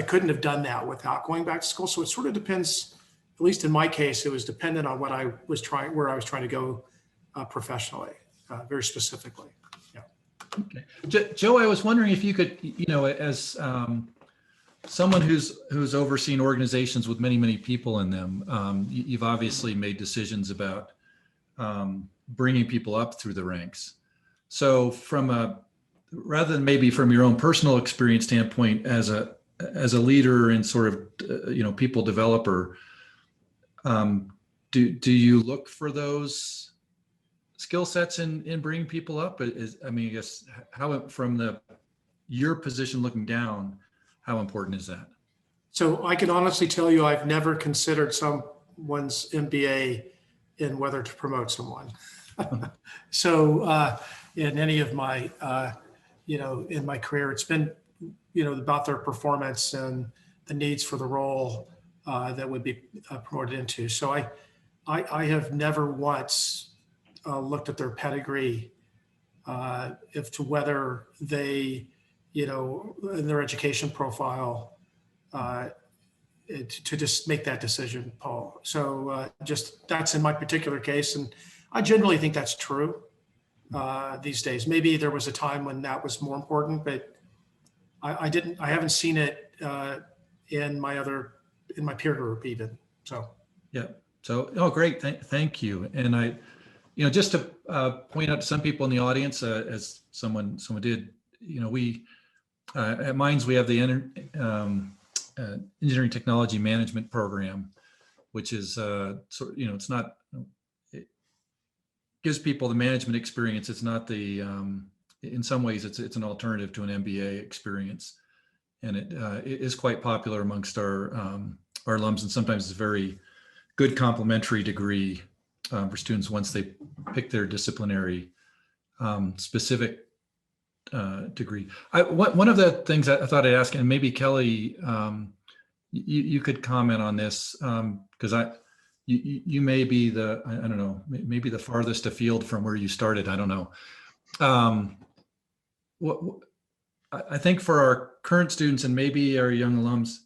couldn't have done that without going back to school. So it sort of depends. At least in my case, it was dependent on where I was trying to go professionally, very specifically. Yeah. Okay, Joe, I was wondering if you could, as someone who's overseen organizations with many people in them, you've obviously made decisions about bringing people up through the ranks. So rather than maybe from your own personal experience standpoint as a leader and sort of people developer, do you look for those skill sets in bringing people up? I guess how from your position looking down, how important is that? So I can honestly tell you, I've never considered someone's MBA in whether to promote someone. So in any of my, in my career, it's been, about their performance and the needs for the role that would be promoted into. So I have never once looked at their pedigree if to whether they, in their education profile, to just make that decision, Paul. So just that's in my particular case. And I generally think that's true these days. Maybe there was a time when that was more important, but I haven't seen it in my peer group even. So. Yeah. So, great. Thank you. And I, just to point out to some people in the audience, as someone did, we at Mines, we have the engineering technology management program, which is it's not, it gives people the management experience. It's not the, in some ways it's an alternative to an MBA experience. And it is quite popular amongst our alums, and sometimes it's a very good complementary degree for students once they pick their disciplinary specific degree. One of the things I thought I'd ask, and maybe Kelly, you could comment on this, because you may be I don't know, maybe the farthest afield from where you started. I don't know. I think for our current students and maybe our young alums,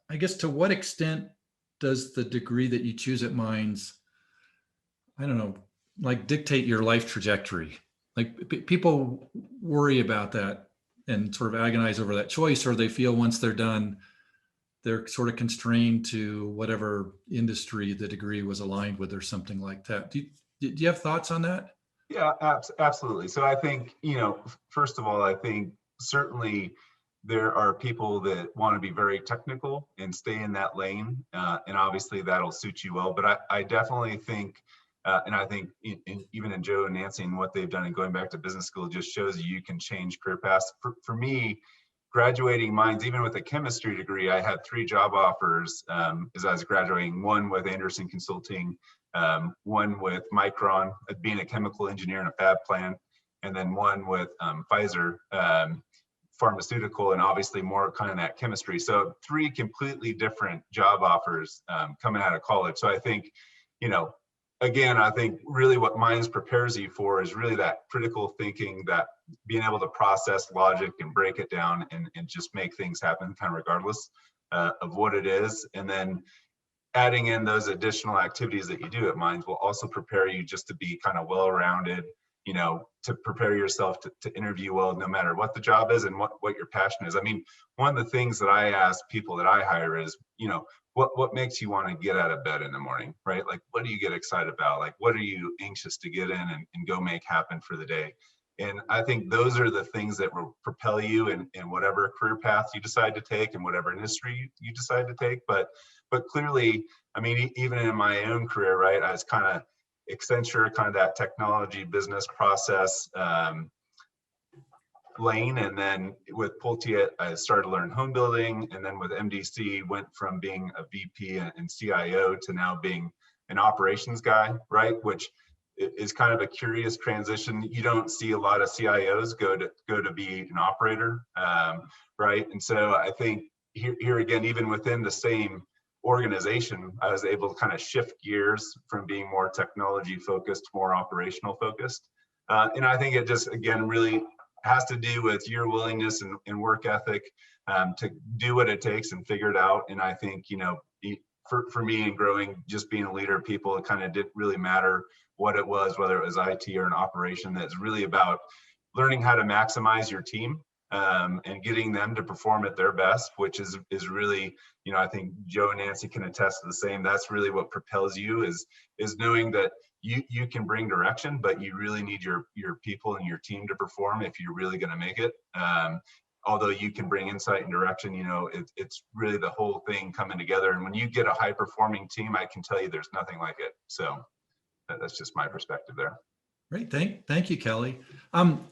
I guess to what extent does the degree that you choose at Mines, I don't know, like dictate your life trajectory? Like people worry about that and sort of agonize over that choice, or they feel once they're done, they're sort of constrained to whatever industry the degree was aligned with or something like that. Do you have thoughts on that? Yeah, absolutely. So I think, first of all, I think certainly there are people that want to be very technical and stay in that lane. And obviously that'll suit you well. But I definitely think, and I think even in Joe and Nancy and what they've done and going back to business school just shows you can change career paths. For me, graduating Mines, even with a chemistry degree, I had 3 job offers as I was graduating, one with Anderson Consulting, one with Micron, being a chemical engineer in a fab plant, and then one with Pfizer, pharmaceutical, and obviously more kind of that chemistry. So 3 completely different job offers coming out of college. So I think, again, I think really what Mines prepares you for is really that critical thinking, that being able to process logic and break it down and just make things happen kind of regardless of what it is. And then adding in those additional activities that you do at Mines will also prepare you just to be kind of well-rounded, to prepare yourself to interview well, no matter what the job is and what your passion is. I mean, one of the things that I ask people that I hire is, what makes you want to get out of bed in the morning, right? Like, what do you get excited about? Like, what are you anxious to get in and go make happen for the day? And I think those are the things that will propel you in whatever career path you decide to take and whatever industry you decide to take. But clearly, I mean, even in my own career, right, I was kind of Accenture, kind of that technology business process lane. And then with Pulte, I started to learn home building. And then with MDC, went from being a VP and CIO to now being an operations guy, right? Which is kind of a curious transition. You don't see a lot of CIOs go to be an operator, right? And so I think here again, even within the same organization, I was able to kind of shift gears from being more technology focused, more operational focused. And I think it just, again, really has to do with your willingness and work ethic to do what it takes and figure it out. And I think, for me in growing, just being a leader of people, it kind of didn't really matter what it was, whether it was IT or an operation. That's really about learning how to maximize your team and getting them to perform at their best, which is really, I think Joe and Nancy can attest to the same. That's really what propels you is knowing that you can bring direction, but you really need your people and your team to perform if you're really going to make it. Although you can bring insight and direction, it's really the whole thing coming together. And when you get a high performing team, I can tell you there's nothing like it. So that's just my perspective there. Great, thank you, Kelly.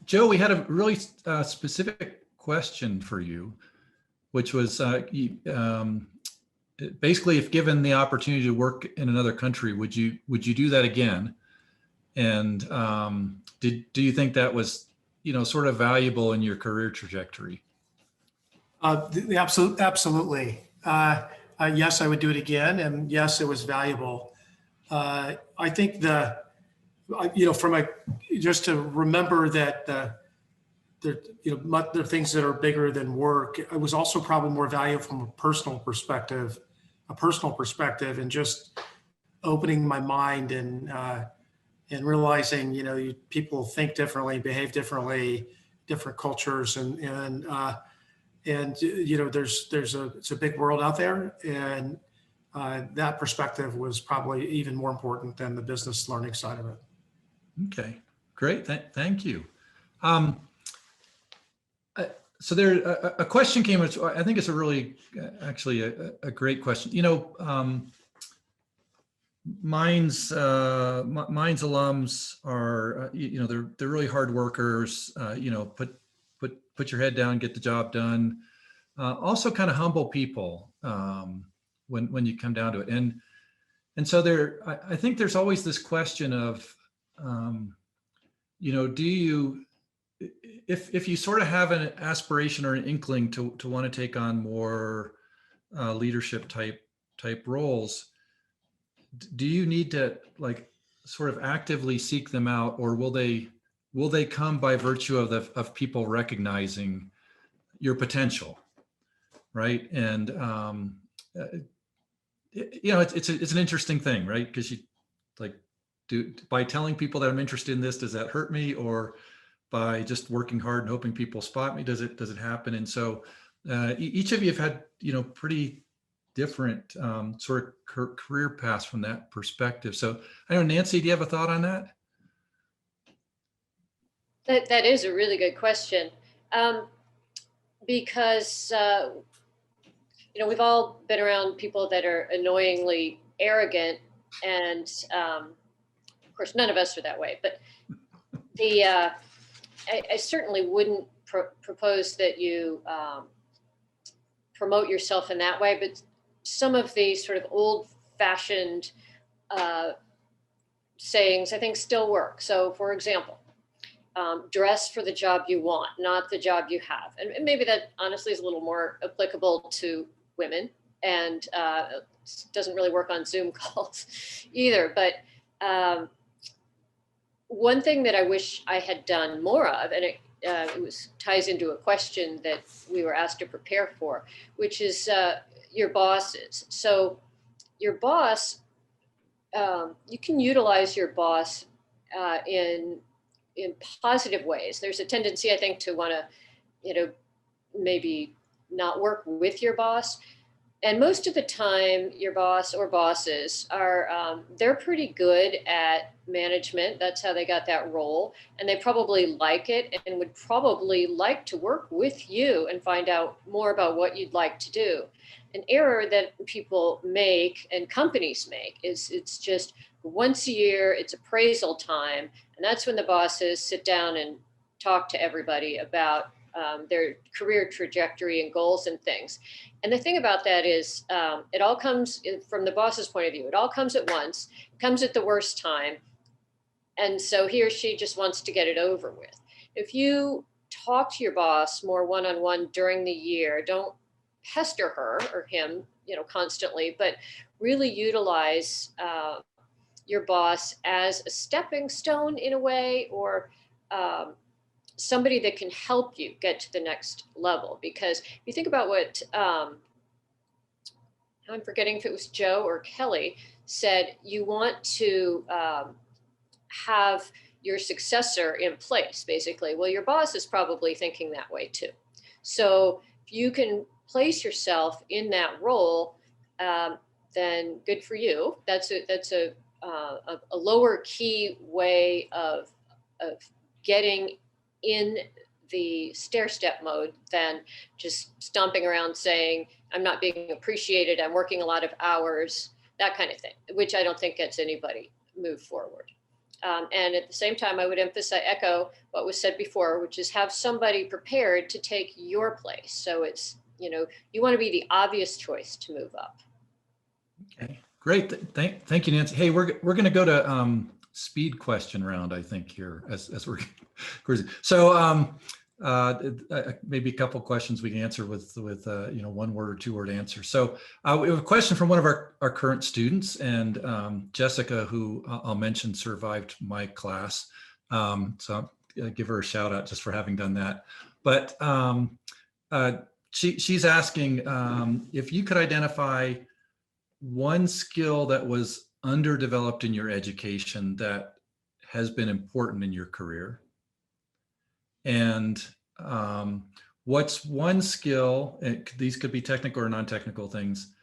Joe, we had a really specific question for you, which was basically, if given the opportunity to work in another country, would you do that again? And do you think that was sort of valuable in your career trajectory? Absolutely. Yes, I would do it again, and yes, it was valuable. I think just to remember that there are things that are bigger than work. It was also probably more valuable from a personal perspective, and just opening my mind and realizing, people think differently, behave differently, different cultures, and it's a big world out there, and that perspective was probably even more important than the business learning side of it. Okay, great. Thank you. So there, a question came, which I think is a really, actually a great question. Mines alums are, they're really hard workers. Put your head down, get the job done. Also, kind of humble people when you come down to it. And so I think there's always this question of, do if you sort of have an aspiration or an inkling to want to take on more leadership type roles, do you need to like sort of actively seek them out, or will they come by virtue of people recognizing your potential, right? And it's an interesting thing, right? Because you like by telling people that I'm interested in this, does that hurt me, or by just working hard and hoping people spot me, does it happen? And so each of you have had pretty different sort of career paths from that perspective. So I don't know, Nancy, do you have a thought on that? That is a really good question, because we've all been around people that are annoyingly arrogant, and of course none of us are that way. But I certainly wouldn't propose that you promote yourself in that way. But some of the sort of old-fashioned sayings, I think, still work. So, for example, dress for the job you want, not the job you have. And maybe that honestly is a little more applicable to women, and doesn't really work on Zoom calls either. But one thing that I wish I had done more of, and it ties into a question that we were asked to prepare for, which is your bosses. So your boss, you can utilize your boss in positive ways. There's a tendency, I think, to want to, maybe not work with your boss. And most of the time, your boss or bosses are, they're pretty good at management. That's how they got that role. And they probably like it and would probably like to work with you and find out more about what you'd like to do. An error that people make and companies make is it's just once a year, it's appraisal time. And that's when the bosses sit down and talk to everybody about their career trajectory and goals and things. And the thing about that is it all comes from the boss's point of view. It all comes at once, it comes at the worst time. And so he or she just wants to get it over with. If you talk to your boss more one-on-one during the year, don't pester her or him, constantly, but really utilize your boss as a stepping stone in a way, or somebody that can help you get to the next level. Because if you think about what, I'm forgetting if it was Joe or Kelly said, you want to have your successor in place, basically. Well, your boss is probably thinking that way too. So if you can place yourself in that role, then good for you. That's a lower key way of getting in the stair step mode than just stomping around saying, I'm not being appreciated, I'm working a lot of hours, that kind of thing, which I don't think gets anybody move forward. And at the same time, I would echo what was said before, which is have somebody prepared to take your place. So it's, you want to be the obvious choice to move up. Okay, great. Thank you, Nancy. Hey, we're going to go to speed question round, I think, here as we're cruising. So maybe a couple of questions we can answer with one word or 2 word answer. So we have a question from one of our current students, and Jessica, who I'll mention, survived my class. So I'll give her a shout out just for having done that. But she's asking if you could identify one skill that was underdeveloped in your education that has been important in your career. And what's one skill, these could be technical or non-technical things,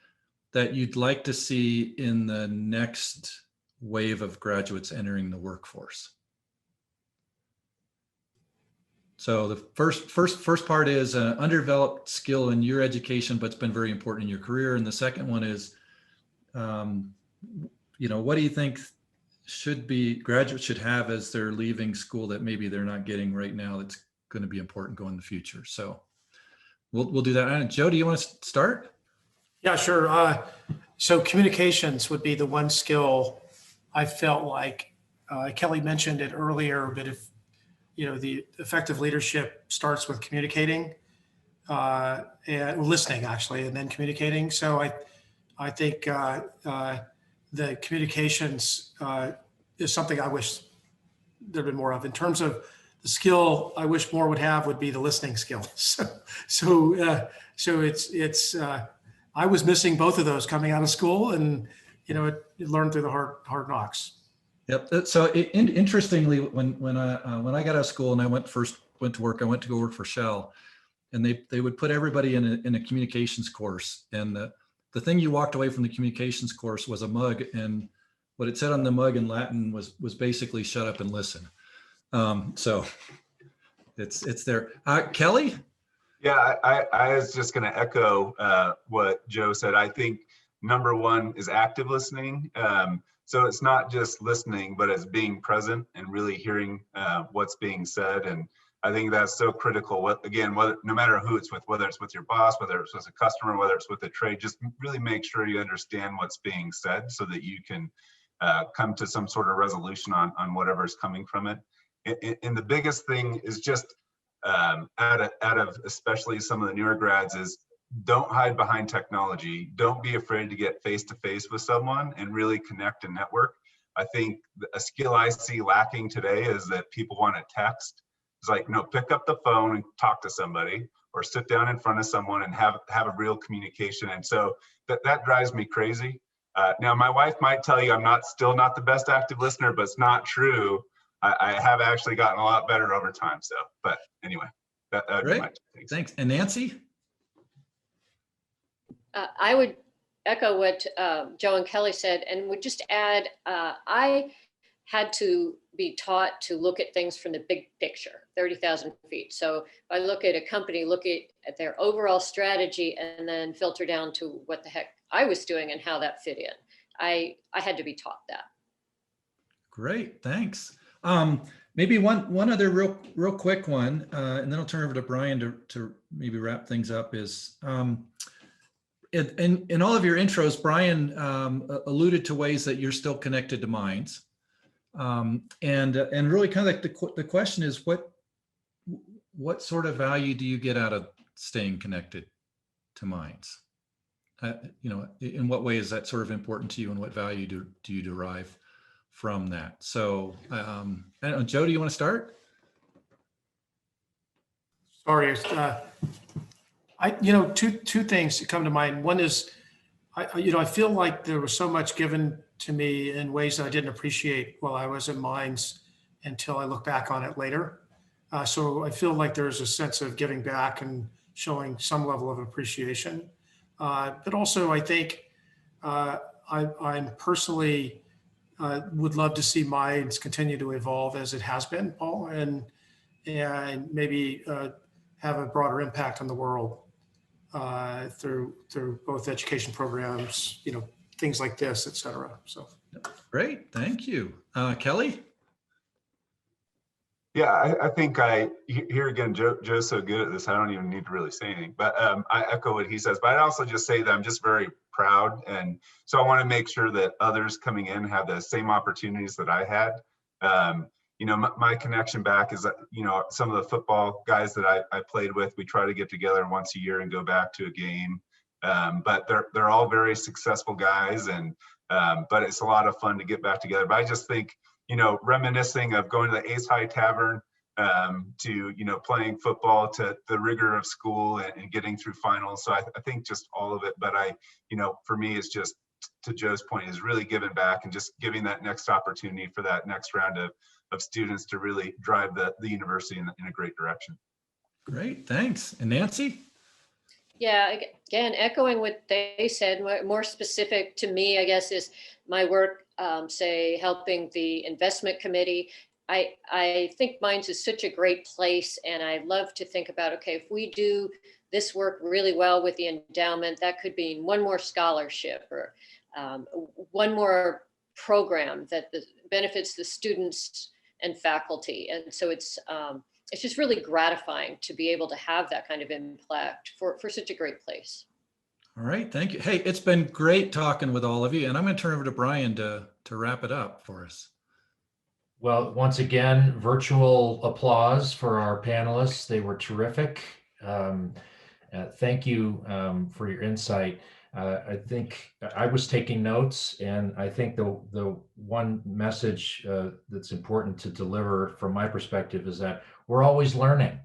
that you'd like to see in the next wave of graduates entering the workforce? So the first part is an underdeveloped skill in your education, but it's been very important in your career. And the second one is, what do you think graduates should have as they're leaving school that maybe they're not getting right now that's going to be important going in the future? So we'll do that. And Joe, do you want to start? Yeah, sure. So communications would be the one skill I felt like Kelly mentioned it earlier, but if the effective leadership starts with communicating and listening, actually, and then communicating. So I think the communications is something I wish there'd been more of. In terms of the skill I wish more would be the listening skill. So it's I was missing both of those coming out of school, and it learned through the hard knocks. Yep. So interestingly, when I got out of school and I went to work, I went to go work for Shell, and they would put everybody in a communications course, and the thing you walked away from the communications course was a mug, and what it said on the mug in Latin was basically "shut up and listen." So it's there. Kelly? Yeah, I was just going to echo what Joe said. I think number one is active listening. So it's not just listening, but it's being present and really hearing what's being said. And I think that's so critical. No matter who it's with, whether it's with your boss, whether it's with a customer, whether it's with a trade, just really make sure you understand what's being said so that you can come to some sort of resolution on whatever's coming from it. And the biggest thing is just out of especially some of the newer grads is don't hide behind technology. Don't be afraid to get face to face with someone and really connect and network. I think a skill I see lacking today is that people want to text. It's like, no, pick up the phone and talk to somebody, or sit down in front of someone and have a real communication. And so that drives me crazy. Now, my wife might tell you I'm still not the best active listener, but it's not true. I have actually gotten a lot better over time. So, but anyway, that would be my take. Thanks. And Nancy? I would echo what Joe and Kelly said, and would just add, I had to be taught to look at things from the big picture, 30,000 feet. So if I look at a company, look at their overall strategy, and then filter down to what the heck I was doing and how that fit in. I had to be taught that. Great, thanks. Maybe one other real quick one, and then I'll turn over to Brian to maybe wrap things up is, in all of your intros, Brian alluded to ways that you're still connected to Minds. And really kind of like the question is, what sort of value do you get out of staying connected to Minds? In what way is that sort of important to you, and what value do you derive from that? So I don't know, Joe, do you want to start? Sorry, two things that come to mind. One is, I feel like there was so much given to me in ways that I didn't appreciate while I was in Minds until I look back on it later. So I feel like there's a sense of giving back and showing some level of appreciation. But also, I think I'm personally would love to see Minds continue to evolve as it has been, Paul, and maybe have a broader impact on the world through both education programs, things like this, et cetera. So great, thank you. Kelly? Yeah, I think here again, Joe's so good at this, I don't even need to really say anything, but I echo what he says, but I'd also just say that I'm just very proud. And so I want to make sure that others coming in have the same opportunities that I had. My connection back is that, some of the football guys that I played with, we try to get together once a year and go back to a game. But they're all very successful guys, and but it's a lot of fun to get back together. But I just think, reminiscing of going to the Ace High Tavern, to, playing football, to the rigor of school and getting through finals. So I think just all of it. But for me, it's just, to Joe's point, is really giving back and just giving that next opportunity for that next round of students to really drive the university in a great direction. Great, thanks. And Nancy? Yeah, again, echoing what they said, more specific to me, I guess, is my work, say, helping the investment committee. I think Minds is such a great place, and I love to think about, okay, if we do this work really well with the endowment, that could be one more scholarship or one more program that benefits the students and faculty. And so it's just really gratifying to be able to have that kind of impact for such a great place. All right, thank you. Hey, it's been great talking with all of you, and I'm going to turn over to Brian to wrap it up for us. Well, once again, virtual applause for our panelists. They were terrific. Thank you for your insight. I think I was taking notes, and I think the one message that's important to deliver from my perspective is that we're always learning.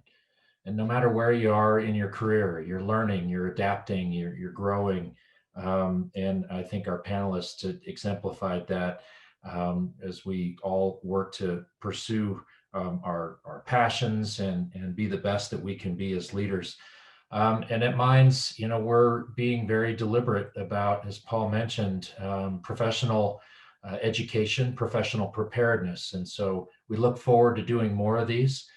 And no matter where you are in your career, you're learning, you're adapting, you're growing. And I think our panelists exemplified that as we all work to pursue our passions and be the best that we can be as leaders. And at Minds, we're being very deliberate about, as Paul mentioned, professional education, professional preparedness. And so we look forward to doing more of these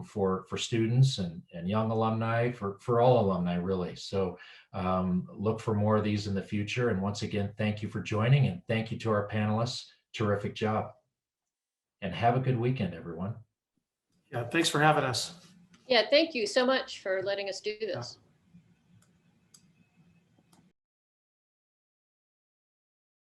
for students and young alumni, for all alumni, really. So look for more of these in the future. And once again, thank you for joining, and thank you to our panelists. Terrific job. And have a good weekend, everyone. Yeah, thanks for having us. Yeah, thank you so much for letting us do this.